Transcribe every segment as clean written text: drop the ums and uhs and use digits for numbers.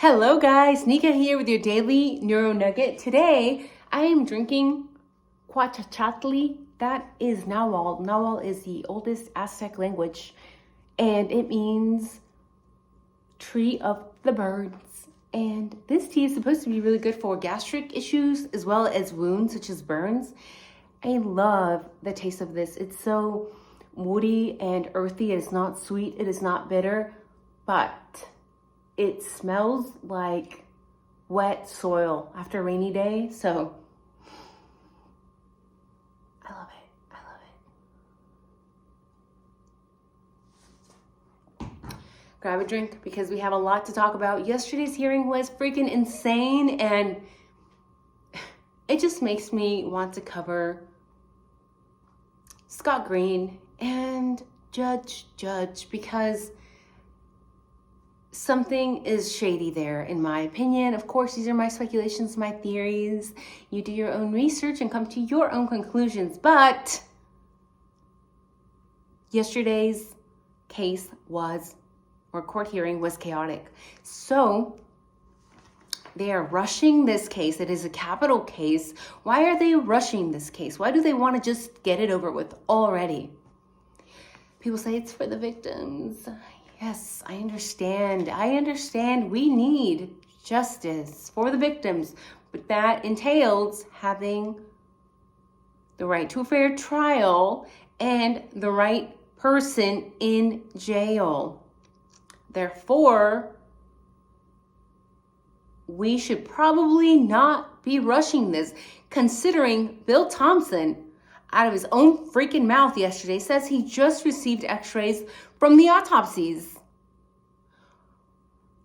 Hello guys, Nika here with your daily neuro nugget. Today I am drinking Quachachatli. That is Nahual. Nahual is the oldest Aztec language and it means tree of the birds. And this tea is supposed to be really good for gastric issues as well as wounds such as burns. I love the taste of this. It's so woody and earthy. It is not sweet. It is not bitter, but it smells like wet soil after a rainy day. So I love it. I love it. Grab a drink because we have a lot to talk about. Yesterday's hearing was freaking insane and it just makes me want to cover Scott Green and Judge because something is shady there, in my opinion. Of course, these are my speculations, my theories. You do your own research and come to your own conclusions. But yesterday's case court hearing was chaotic. So they are rushing this case. It is a capital case. Why are they rushing this case? Why do they want to just get it over with already? People say it's for the victims. Yes, I understand. We need justice for the victims, but that entails having the right to a fair trial and the right person in jail. Therefore, we should probably not be rushing this, considering Bill Thompson, out of his own freaking mouth yesterday, says he just received x-rays from the autopsies.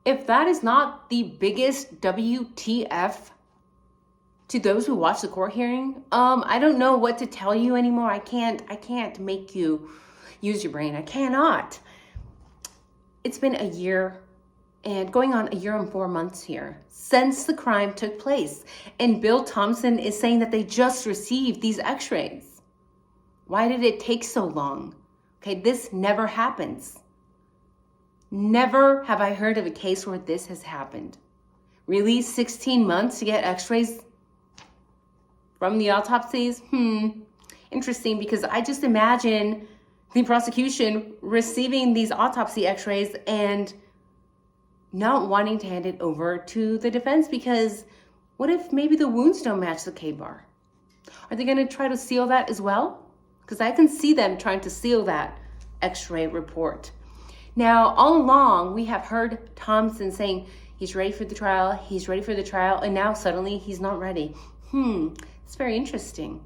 If that is not the biggest WTF to those who watch the court hearing, I don't know what to tell you anymore. I can't make you use your brain. I cannot. It's been a year and going on a year and 4 months here since the crime took place. And Bill Thompson is saying that they just received these x-rays. Why did it take so long? Okay, this never happens. Never have I heard of a case where this has happened. Really, 16 months to get x-rays from the autopsies? Interesting, because I just imagine the prosecution receiving these autopsy x-rays and not wanting to hand it over to the defense, because what if maybe the wounds don't match the K-bar? Are they going to try to seal that as well? Because I can see them trying to seal that x-ray report. Now, all along, we have heard Thompson saying he's ready for the trial, and now suddenly he's not ready. It's very interesting.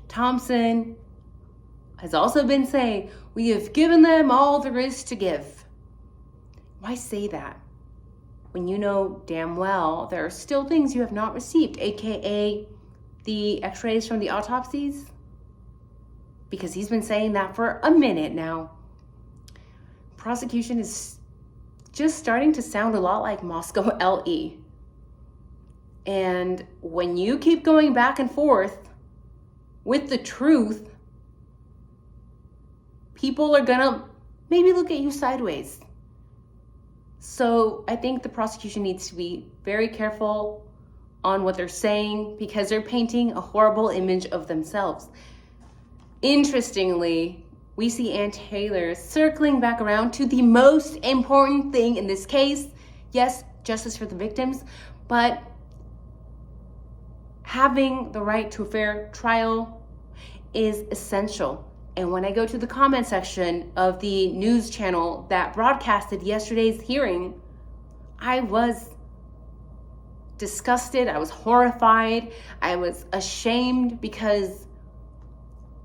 Thompson has also been saying, we have given them all there is to give. Why say that when you know damn well there are still things you have not received, aka the x-rays from the autopsies? Because he's been saying that for a minute now. Prosecution is just starting to sound a lot like Moscow LE. And when you keep going back and forth with the truth, people are gonna maybe look at you sideways. So I think the prosecution needs to be very careful on what they're saying because they're painting a horrible image of themselves. Interestingly, we see Ann Taylor circling back around to the most important thing in this case. Yes, justice for the victims, but having the right to a fair trial is essential. And when I go to the comment section of the news channel that broadcasted yesterday's hearing, I was disgusted, I was horrified, I was ashamed because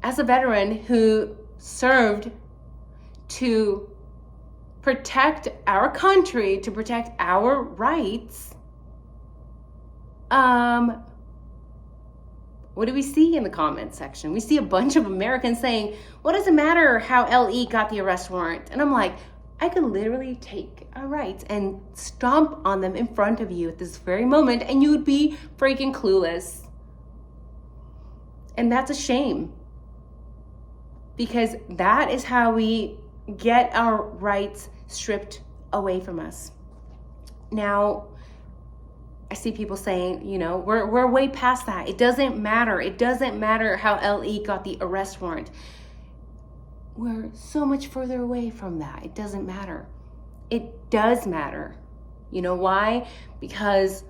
as a veteran who served to protect our country, to protect our rights, what do we see in the comments section? We see a bunch of Americans saying, what does it matter how LE got the arrest warrant? And I'm like, I could literally take a right and stomp on them in front of you at this very moment and you would be freaking clueless. And that's a shame. Because that is how we get our rights stripped away from us. Now, I see people saying, you know, we're way past that. It doesn't matter. It doesn't matter how LE got the arrest warrant. We're so much further away from that. It doesn't matter. It does matter. You know why? Because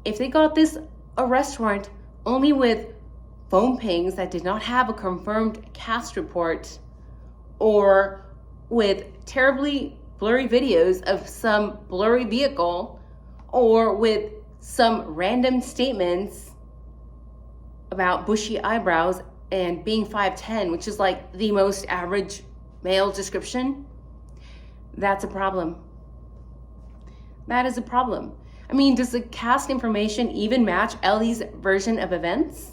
if they got this arrest warrant only with phone pings that did not have a confirmed CAST report, or with terribly blurry videos of some blurry vehicle, or with some random statements about bushy eyebrows and being 5'10", which is like the most average male description, that's a problem. That is a problem. I mean, does the CAST information even match Ellie's version of events?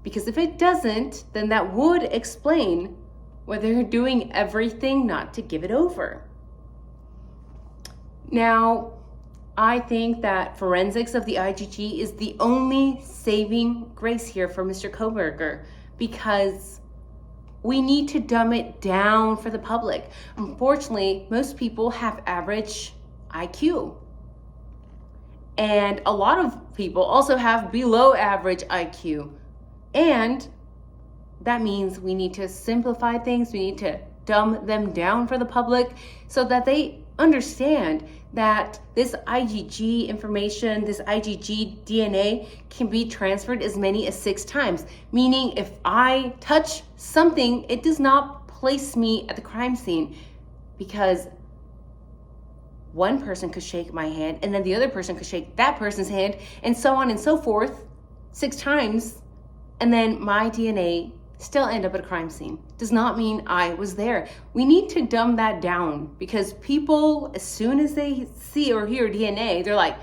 Because if it doesn't, then that would explain why they're doing everything not to give it over. Now, I think that forensics of the IgG is the only saving grace here for Mr. Kohberger, because we need to dumb it down for the public. Unfortunately, most people have average IQ. And a lot of people also have below average IQ. And that means we need to simplify things. We need to dumb them down for the public so that they understand that this IgG information, this IgG DNA can be transferred as many as 6 times. Meaning if I touch something, it does not place me at the crime scene, because one person could shake my hand and then the other person could shake that person's hand, and so on and so forth 6 times, and then my DNA still end up at a crime scene. Does not mean I was there. We need to dumb that down, because people, as soon as they see or hear DNA, they're like,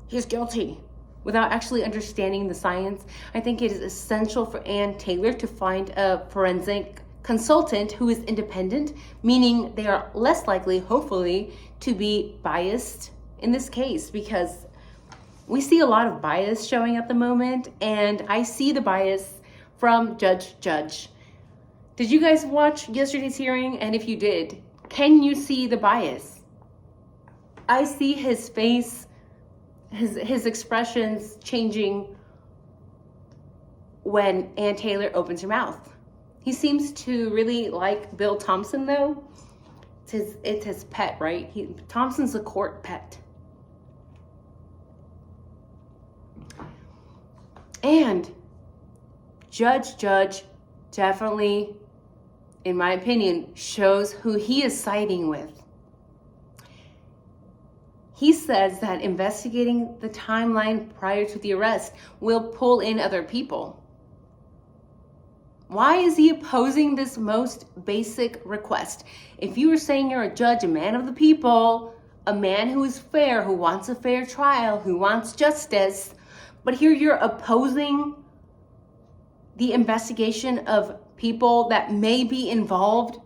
he's guilty, without actually understanding the science. I think it is essential for Ann Taylor to find a forensic consultant who is independent, meaning they are less likely, hopefully, to be biased in this case, because we see a lot of bias showing at the moment, and I see the bias from Judge. Did you guys watch yesterday's hearing? And if you did, can you see the bias? I see his face, his expressions changing when Ann Taylor opens her mouth. He seems to really like Bill Thompson, though. It's his pet, right? Thompson's a court pet. And Judge definitely, in my opinion, shows who he is siding with. He says that investigating the timeline prior to the arrest will pull in other people. Why is he opposing this most basic request? If you were saying you're a judge, a man of the people, a man who is fair, who wants a fair trial, who wants justice, but here you're opposing the investigation of people that may be involved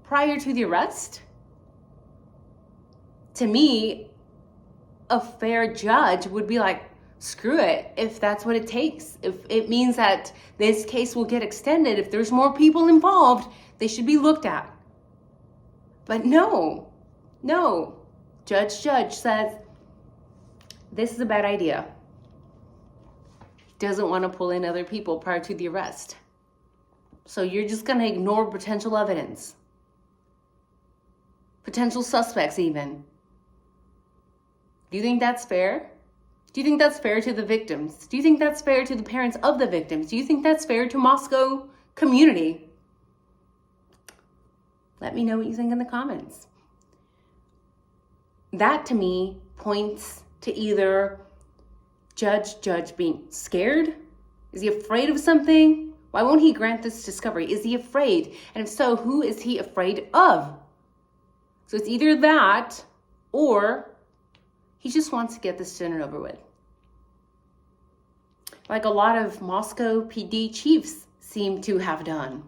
prior to the arrest? To me, a fair judge would be like, screw it, if that's what it takes. If it means that this case will get extended, if there's more people involved, they should be looked at. But no. Judge says, this is a bad idea. Doesn't want to pull in other people prior to the arrest. So you're just going to ignore potential evidence. Potential suspects even. Do you think that's fair? Do you think that's fair to the victims? Do you think that's fair to the parents of the victims? Do you think that's fair to Moscow community? Let me know what you think in the comments. That to me points to either Judge being scared? Is he afraid of something? Why won't he grant this discovery? Is he afraid? And if so, who is he afraid of? So it's either that, or he just wants to get this done and over with. Like a lot of Moscow PD chiefs seem to have done.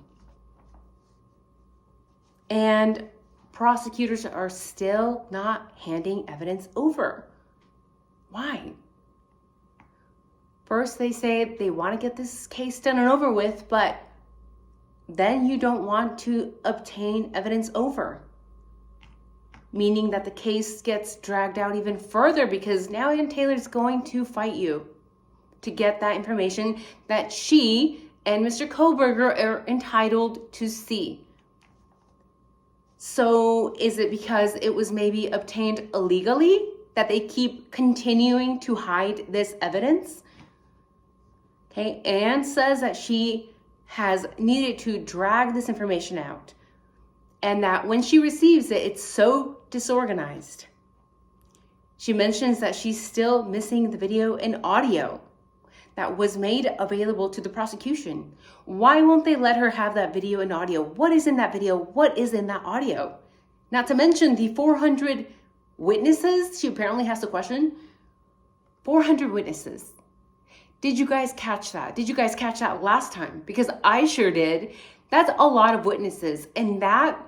And prosecutors are still not handing evidence over. Why? First, they say they want to get this case done and over with, but then you don't want to obtain evidence over. meaning that the case gets dragged out even further because now Ann Taylor's going to fight you to get that information that she and Mr. Koberger are entitled to see. So is it because it was maybe obtained illegally that they keep continuing to hide this evidence? Okay, Anne says that she has needed to drag this information out and that when she receives it, it's so disorganized. She mentions that she's still missing the video and audio that was made available to the prosecution. Why won't they let her have that video and audio? What is in that video? What is in that audio? Not to mention the 400 witnesses she apparently has to question. 400 witnesses. Did you guys catch that? Did you guys catch that last time? Because I sure did. That's a lot of witnesses. And that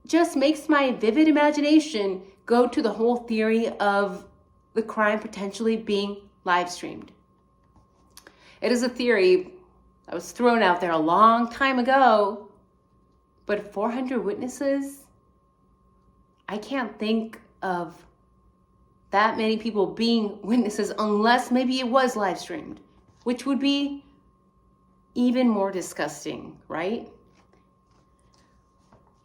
just makes my vivid imagination go to the whole theory of the crime potentially being live streamed. It is a theory that was thrown out there a long time ago, but 400 witnesses? I can't think of that many people being witnesses unless maybe it was live streamed, which would be even more disgusting, right?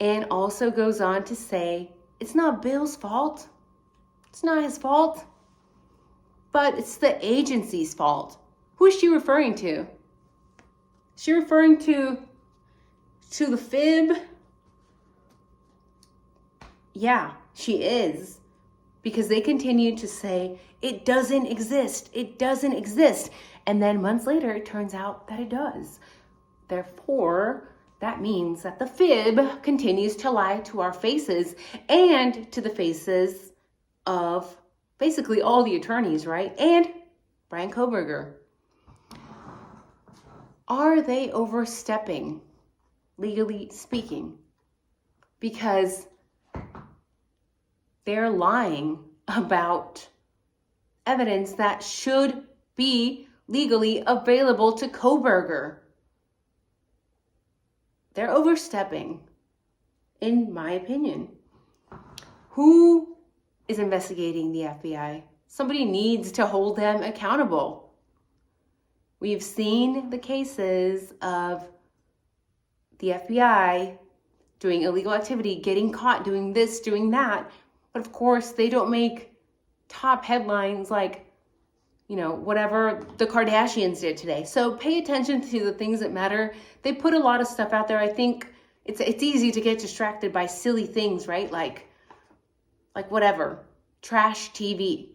And also goes on to say, it's not Bill's fault. It's not his fault, but it's the agency's fault. Who is she referring to? Is she referring to the fib? Yeah, she is. Because they continue to say, it doesn't exist. It doesn't exist. And then months later, it turns out that it does. Therefore, that means that the fib continues to lie to our faces and to the faces of basically all the attorneys, right? And Brian Koberger. Are they overstepping, legally speaking? Because they're lying about evidence that should be legally available to Koberger. They're overstepping, in my opinion. Who is investigating the FBI? Somebody needs to hold them accountable. We've seen the cases of the FBI doing illegal activity, getting caught doing this, doing that. But of course, they don't make top headlines like, whatever the Kardashians did today. So pay attention to the things that matter. They put a lot of stuff out there. I think it's easy to get distracted by silly things, right? Like whatever, trash TV.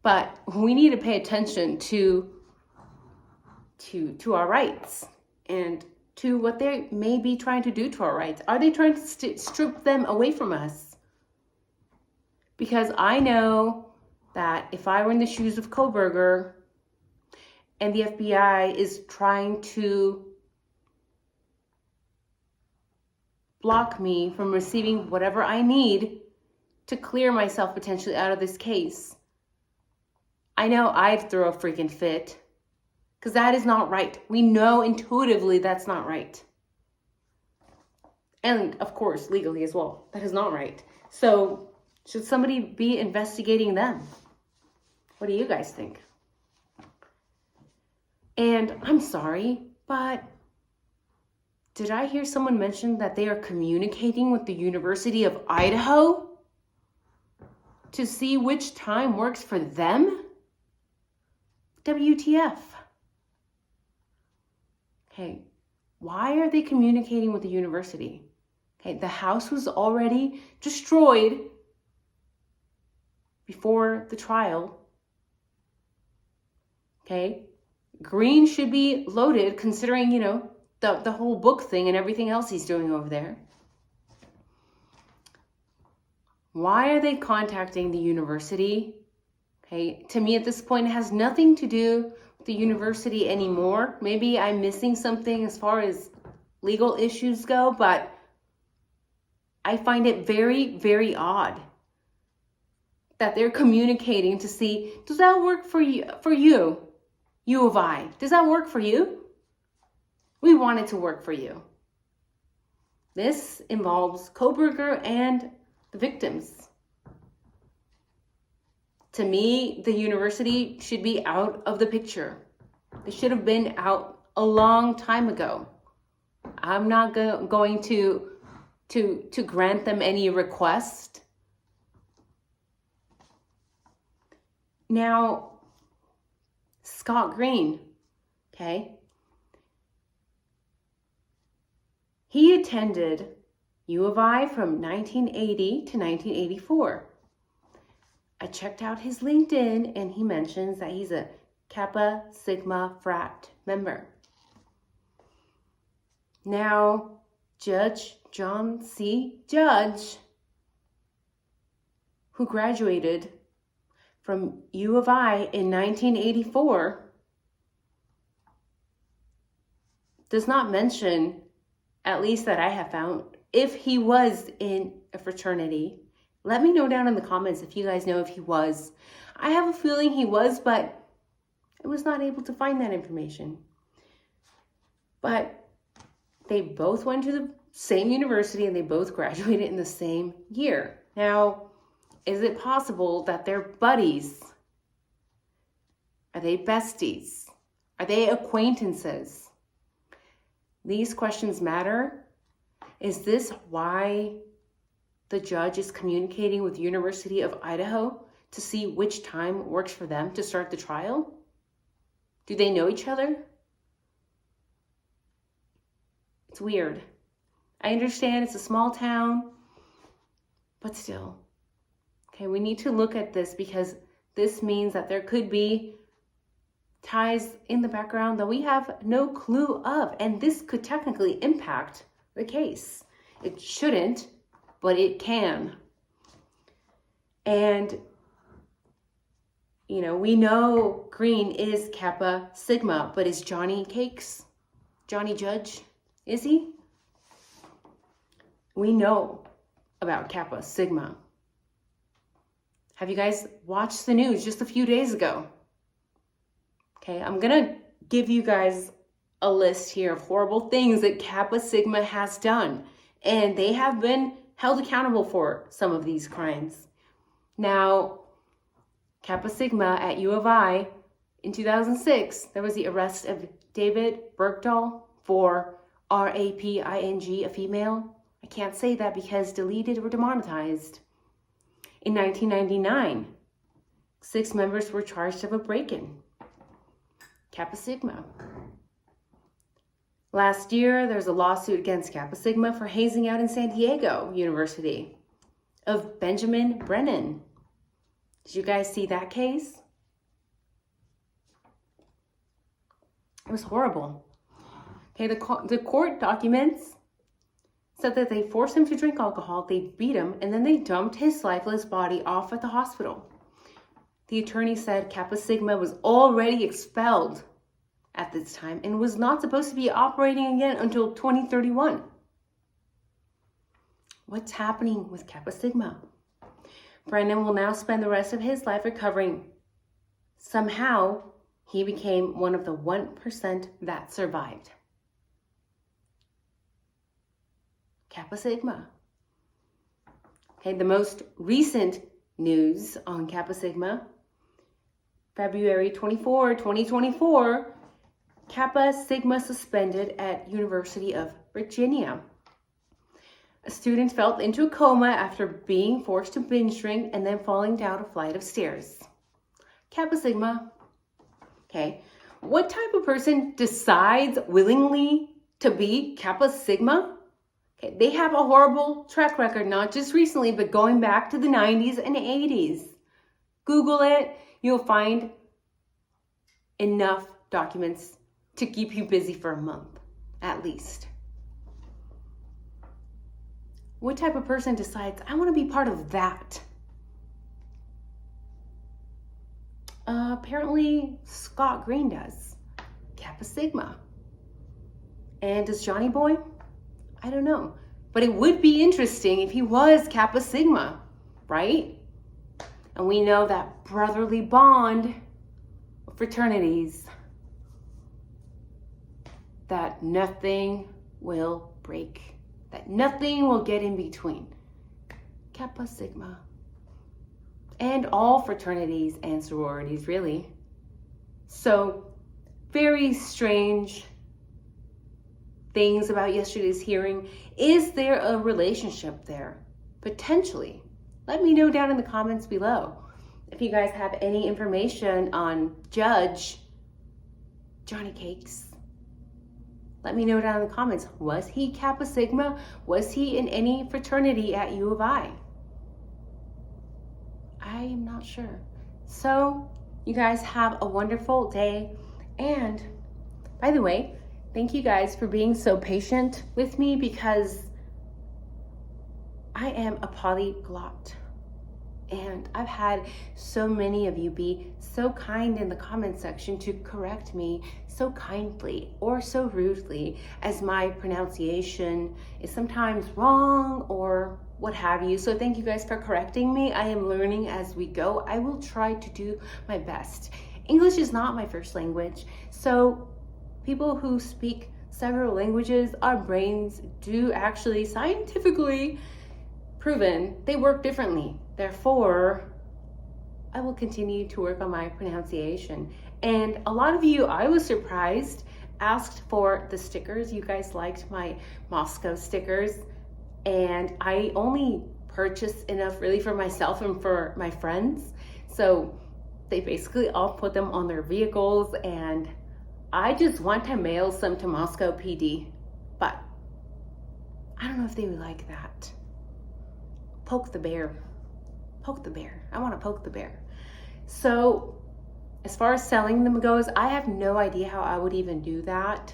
But we need to pay attention to our rights and to what they may be trying to do to our rights. Are they trying to strip them away from us? Because I know that if I were in the shoes of Koberger and the FBI is trying to block me from receiving whatever I need to clear myself potentially out of this case, I know I'd throw a freaking fit. Because that is not right. We know intuitively that's not right. And of course, legally as well. That is not right. So should somebody be investigating them? What do you guys think? And I'm sorry, but did I hear someone mention that they are communicating with the University of Idaho to see which time works for them? WTF? Okay, why are they communicating with the university? Okay, the house was already destroyed before the trial. Okay, Green should be loaded considering, the whole book thing and everything else he's doing over there. Why are they contacting the university? Okay, to me at this point, it has nothing to do with the university anymore. Maybe I'm missing something as far as legal issues go, but I find it very, very odd that they're communicating to see, does that work for you, U of I? Does that work for you? We want it to work for you. This involves Koberger and the victims. To me, the university should be out of the picture. They should have been out a long time ago. I'm not going to grant them any request. Now, Scott Green, okay? He attended U of I from 1980 to 1984. I checked out his LinkedIn and he mentions that he's a Kappa Sigma frat member. Now, Judge John C. Judge, who graduated from U of I in 1984, does not mention, at least that I have found, if he was in a fraternity. Let me know down in the comments if you guys know if he was. I have a feeling he was, but I was not able to find that information. But they both went to the same university and they both graduated in the same year. Now, is it possible that they're buddies? Are they besties? Are they acquaintances? These questions matter. Is this why the judge is communicating with University of Idaho to see which time works for them to start the trial? Do they know each other? It's weird. I understand it's a small town, but still. Okay, we need to look at this because this means that there could be ties in the background that we have no clue of, and this could technically impact the case. It shouldn't, but it can. And, you know, we know Green is Kappa Sigma, but is Johnny Cakes? Johnny Judge? Is he? We know about Kappa Sigma. Have you guys watched the news just a few days ago? Okay, I'm gonna give you guys a list here of horrible things that Kappa Sigma has done, and they have been held accountable for some of these crimes. Now, Kappa Sigma at U of I in 2006, there was the arrest of David Bergdahl for raping a female. I can't say that because deleted or demonetized. In 1999, 6 members were charged of a break-in. Kappa Sigma. Last year, there's a lawsuit against Kappa Sigma for hazing out in San Diego University of Benjamin Brennan. Did you guys see that case? It was horrible. Okay, the court documents said that they forced him to drink alcohol, they beat him, and then they dumped his lifeless body off at the hospital. The attorney said Kappa Sigma was already expelled at this time and was not supposed to be operating again until 2031. What's happening with Kappa Sigma? Brennan will now spend the rest of his life recovering. Somehow, he became one of the 1% that survived. Kappa Sigma. Okay, the most recent news on Kappa Sigma, February 24, 2024, Kappa Sigma suspended at University of Virginia. A student fell into a coma after being forced to binge drink and then falling down a flight of stairs. Kappa Sigma. Okay, what type of person decides willingly to be Kappa Sigma? Okay, they have a horrible track record, not just recently, but going back to the 90s and 80s. Google it, you'll find enough documents to keep you busy for a month, at least. What type of person decides, I want to be part of that? Apparently, Scott Green does. Kappa Sigma. And does Johnny Boy? I don't know. But it would be interesting if he was Kappa Sigma, right? And we know that brotherly bond of fraternities that nothing will break, that nothing will get in between. Kappa Sigma. And all fraternities and sororities, really. So, very strange things about yesterday's hearing. Is there a relationship there? Potentially. Let me know down in the comments below. If you guys have any information on Judge Johnny Cakes, let me know down in the comments. Was he Kappa Sigma? Was he in any fraternity at U of I? I am not sure. So, you guys have a wonderful day. And, by the way, thank you guys for being so patient with me because I am a polyglot. And I've had so many of you be so kind in the comment section to correct me so kindly or so rudely as my pronunciation is sometimes wrong or what have you. So thank you guys for correcting me. I am learning as we go. I will try to do my best. English is not my first language. So people who speak several languages, our brains do actually scientifically proven they work differently. Therefore, I will continue to work on my pronunciation. And a lot of you, I was surprised, asked for the stickers. You guys liked my Moscow stickers. And I only purchased enough really for myself and for my friends. So they basically all put them on their vehicles. And I just want to mail some to Moscow PD. But I don't know if they would like that. Poke the bear. Poke the bear. I want to poke the bear. So as far as selling them goes, I have no idea how I would even do that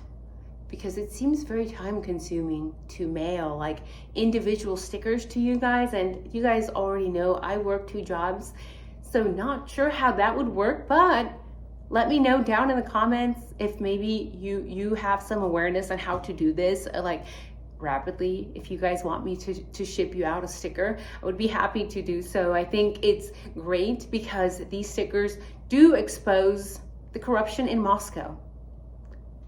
because it seems very time consuming to mail like individual stickers to you guys. And you guys already know I work 2 jobs. So not sure how that would work, but let me know down in the comments if maybe you have some awareness on how to do this, like rapidly. If you guys want me to ship you out a sticker, I would be happy to do so. I think it's great because these stickers do expose the corruption in Moscow.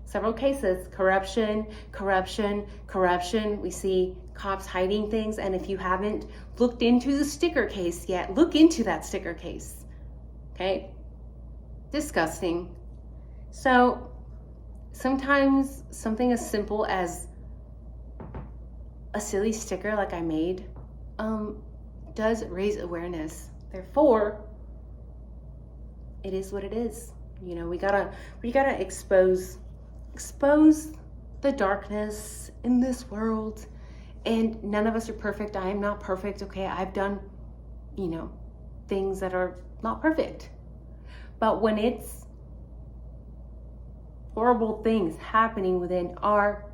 Several cases, corruption. We see cops hiding things, and if you haven't looked into the sticker case yet, look into that sticker case. Okay? Disgusting. So sometimes something as simple as a silly sticker like I made does raise awareness. Therefore, it is what it is. You know, we gotta expose the darkness in this world. And none of us are perfect. I am not perfect. Okay, I've done, things that are not perfect. But when it's horrible things happening within our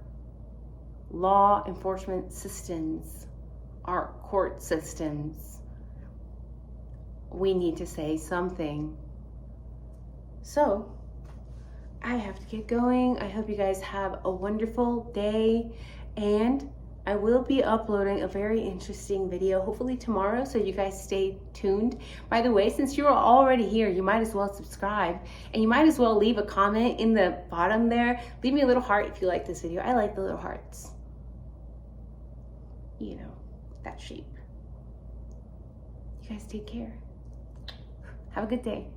law enforcement systems, our court systems, we need to say something. So I have to get going. I hope you guys have a wonderful day, and I will be uploading a very interesting video hopefully tomorrow, so you guys stay tuned. By the way, since you're already here, you might as well subscribe, and you might as well leave a comment in the bottom there. Leave me a little heart if you like this video. I like the little hearts. You know, that shape. You guys take care. Have a good day.